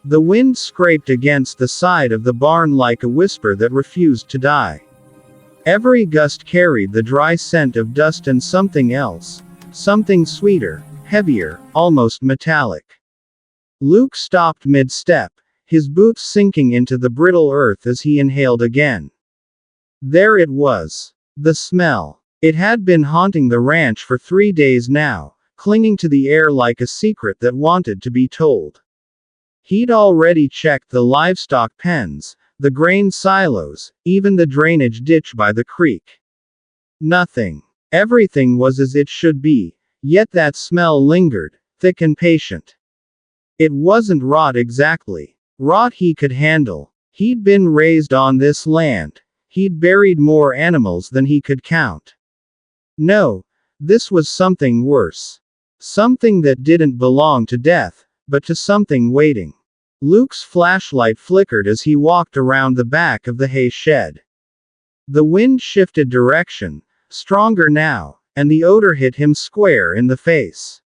The wind scraped against the side of the barn like a whisper that refused to die. Every gust carried the dry scent of dust and something else. Something sweeter, heavier, almost metallic. Luke stopped mid-step, his boots sinking into the brittle earth as he inhaled again. There it was. The smell. It had been haunting the ranch for 3 days now, clinging to the air like a secret that wanted to be told. He'd already checked the livestock pens, the grain silos, even the drainage ditch by the creek. Nothing. Everything was as it should be, yet that smell lingered, thick and patient. It wasn't rot exactly. Rot he could handle. He'd been raised on this land. He'd buried more animals than he could count. No, this was something worse. Something that didn't belong to death, but to something waiting. Luke's flashlight flickered as he walked around the back of the hay shed. The wind shifted direction, stronger now, and the odor hit him square in the face.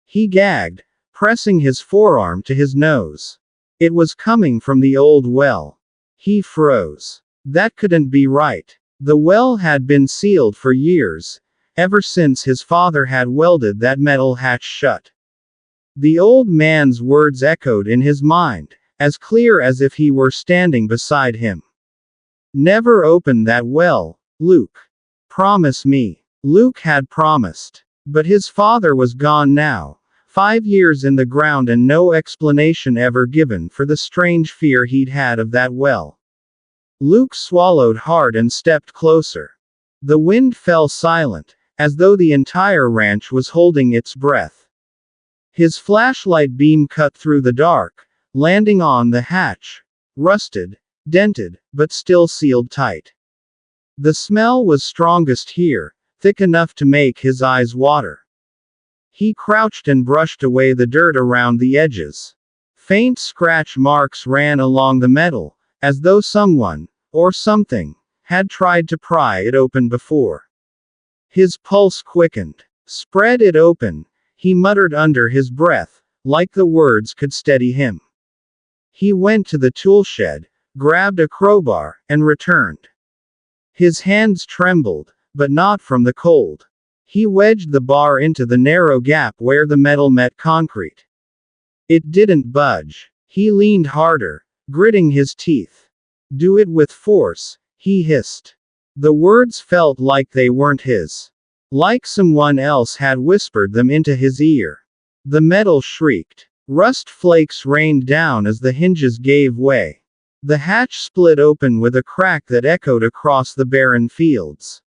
He gagged, pressing his forearm to his nose. It was coming from the old well. He froze. That couldn't be right. The well had been sealed for years, ever since his father had welded that metal hatch shut. The old man's words echoed in his mind, as clear as if he were standing beside him. Never open that well, Luke. Promise me. Luke had promised. But his father was gone now, 5 years in the ground and no explanation ever given for the strange fear he'd had of that well. Luke swallowed hard and stepped closer. The wind fell silent, as though the entire ranch was holding its breath. His flashlight beam cut through the dark, landing on the hatch, rusted, dented, but still sealed tight. The smell was strongest here, thick enough to make his eyes water. He crouched and brushed away the dirt around the edges. Faint scratch marks ran along the metal, as though someone, or something, had tried to pry it open before. His pulse quickened. Spread it open, he muttered under his breath, like the words could steady him. He went to the toolshed, grabbed a crowbar, and returned. His hands trembled, but not from the cold. He wedged the bar into the narrow gap where the metal met concrete. It didn't budge. He leaned harder, gritting his teeth. Do it with force, he hissed. The words felt like they weren't his. Like someone else had whispered them into his ear. The metal shrieked. Rust flakes rained down as the hinges gave way. The hatch split open with a crack that echoed across the barren fields.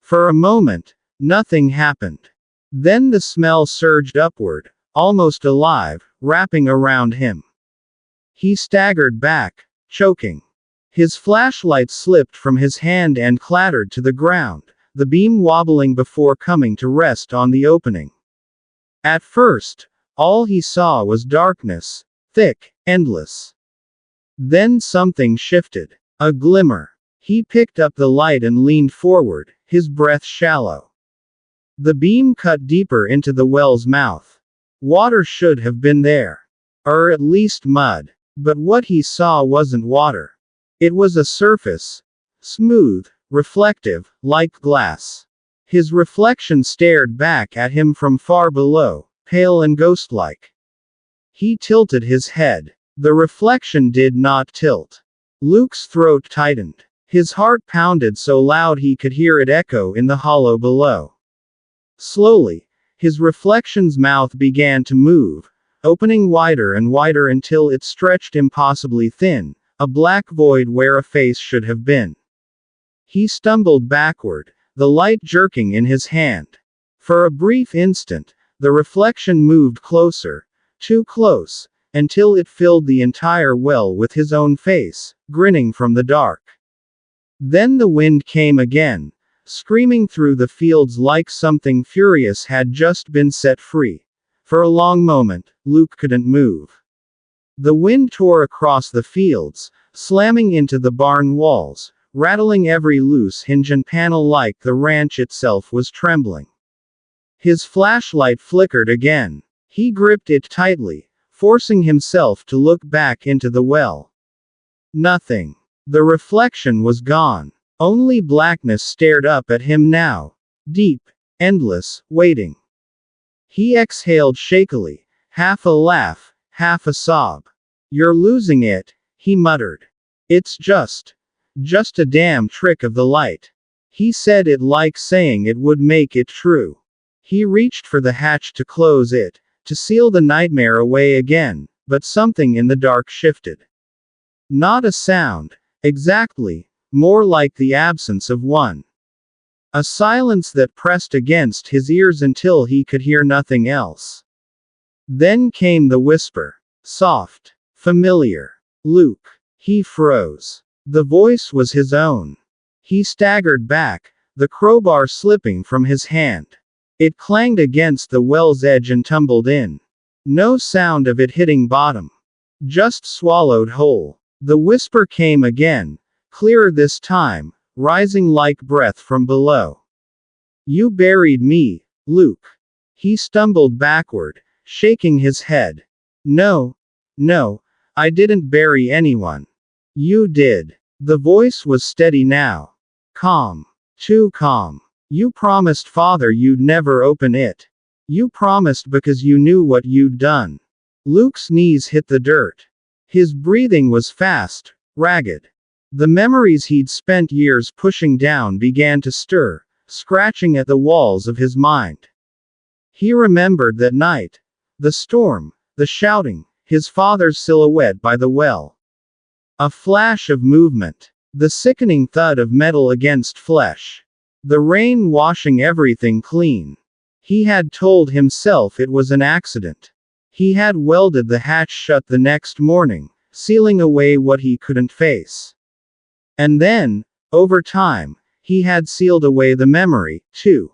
For a moment, nothing happened. Then the smell surged upward, almost alive, wrapping around him. He staggered back, choking. His flashlight slipped from his hand and clattered to the ground, the beam wobbling before coming to rest on the opening. At first, all he saw was darkness, thick, endless. Then something shifted. A glimmer. He picked up the light and leaned forward, his breath shallow. The beam cut deeper into the well's mouth. Water should have been there. Or at least mud. But what he saw wasn't water. It was a surface. Smooth, reflective, like glass. His reflection stared back at him from far below, pale and ghost-like. He tilted his head. The reflection did not tilt. Luke's throat tightened. His heart pounded so loud he could hear it echo in the hollow below. Slowly, his reflection's mouth began to move, opening wider and wider until it stretched impossibly thin, a black void where a face should have been. He stumbled backward, the light jerking in his hand. For a brief instant, the reflection moved closer, too close, until it filled the entire well with his own face, grinning from the dark. Then the wind came again, screaming through the fields like something furious had just been set free. For a long moment, Luke couldn't move. The wind tore across the fields, slamming into the barn walls, rattling every loose hinge and panel like the ranch itself was trembling. His flashlight flickered again. He gripped it tightly, forcing himself to look back into the well. Nothing. The reflection was gone. Only blackness stared up at him now. Deep, endless, waiting. He exhaled shakily, half a laugh, half a sob. "You're losing it," he muttered. "It's just a damn trick of the light." He said it like saying it would make it true. He reached for the hatch to close it, to seal the nightmare away again, but something in the dark shifted. Not a sound. Exactly. More like the absence of one. A silence that pressed against his ears until he could hear nothing else. Then came the whisper. Soft. Familiar. "Luke." He froze. The voice was his own. He staggered back, the crowbar slipping from his hand. It clanged against the well's edge and tumbled in. No sound of it hitting bottom. Just swallowed whole. The whisper came again, clearer this time, rising like breath from below. "You buried me, Luke." He stumbled backward, shaking his head. No, I didn't bury anyone. You did." The voice was steady now. Calm. Too calm. "You promised Father you'd never open it. You promised because you knew what you'd done." Luke's knees hit the dirt. His breathing was fast, ragged. The memories he'd spent years pushing down began to stir, scratching at the walls of his mind. He remembered that night. The storm, the shouting, his father's silhouette by the well. A flash of movement. The sickening thud of metal against flesh. The rain washing everything clean. He had told himself it was an accident. He had welded the hatch shut the next morning, sealing away what he couldn't face. And then, over time, he had sealed away the memory, too.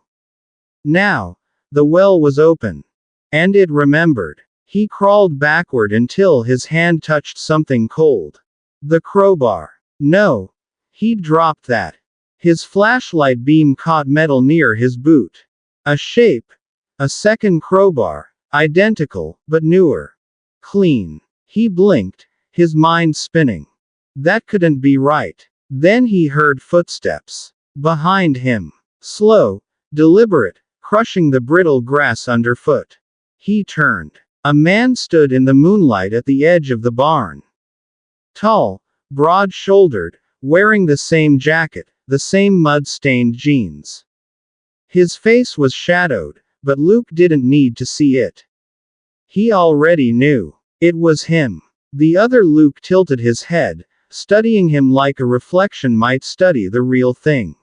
Now, the well was open. And it remembered. He crawled backward until his hand touched something cold. The crowbar. No. He'd dropped that. His flashlight beam caught metal near his boot. A shape. A second crowbar. Identical, but newer. Clean. He blinked, his mind spinning. That couldn't be right. Then he heard footsteps. Behind him. Slow, deliberate, crushing the brittle grass underfoot. He turned. A man stood in the moonlight at the edge of the barn. Tall, broad-shouldered, wearing the same jacket, the same mud-stained jeans. His face was shadowed, but Luke didn't need to see it. He already knew. It was him. The other Luke tilted his head, studying him like a reflection might study the real thing.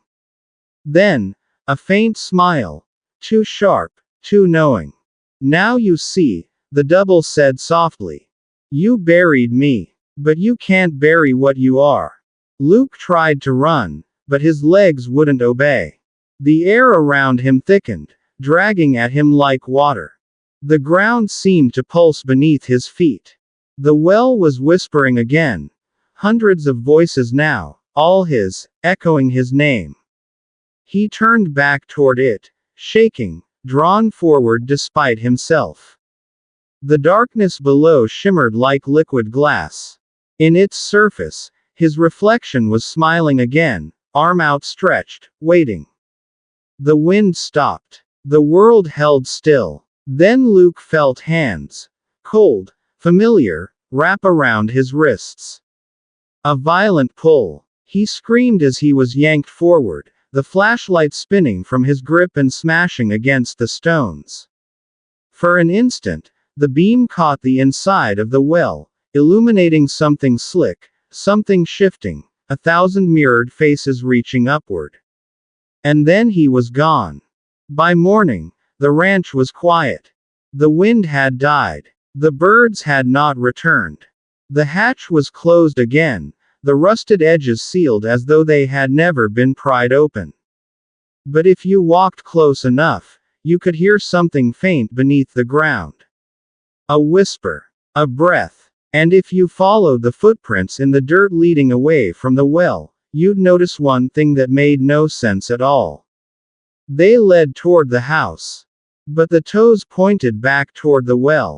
Then, a faint smile. Too sharp, too knowing. "Now you see," the double said softly. "You buried me. But you can't bury what you are." Luke tried to run, but his legs wouldn't obey. The air around him thickened, dragging at him like water. The ground seemed to pulse beneath his feet. The well was whispering again. Hundreds of voices now, all his, echoing his name. He turned back toward it, shaking, drawn forward despite himself. The darkness below shimmered like liquid glass. In its surface, his reflection was smiling again, arm outstretched, waiting. The wind stopped. The world held still. Then Luke felt hands, cold, familiar, wrap around his wrists. A violent pull. He screamed as he was yanked forward, the flashlight spinning from his grip and smashing against the stones. For an instant, the beam caught the inside of the well, illuminating something slick, something shifting, 1,000 mirrored faces reaching upward. And then he was gone. By morning, the ranch was quiet. The wind had died. The birds had not returned. The hatch was closed again, the rusted edges sealed as though they had never been pried open. But if you walked close enough, you could hear something faint beneath the ground. A whisper. A breath. And if you followed the footprints in the dirt leading away from the well, you'd notice one thing that made no sense at all. They led toward the house. But the toes pointed back toward the well.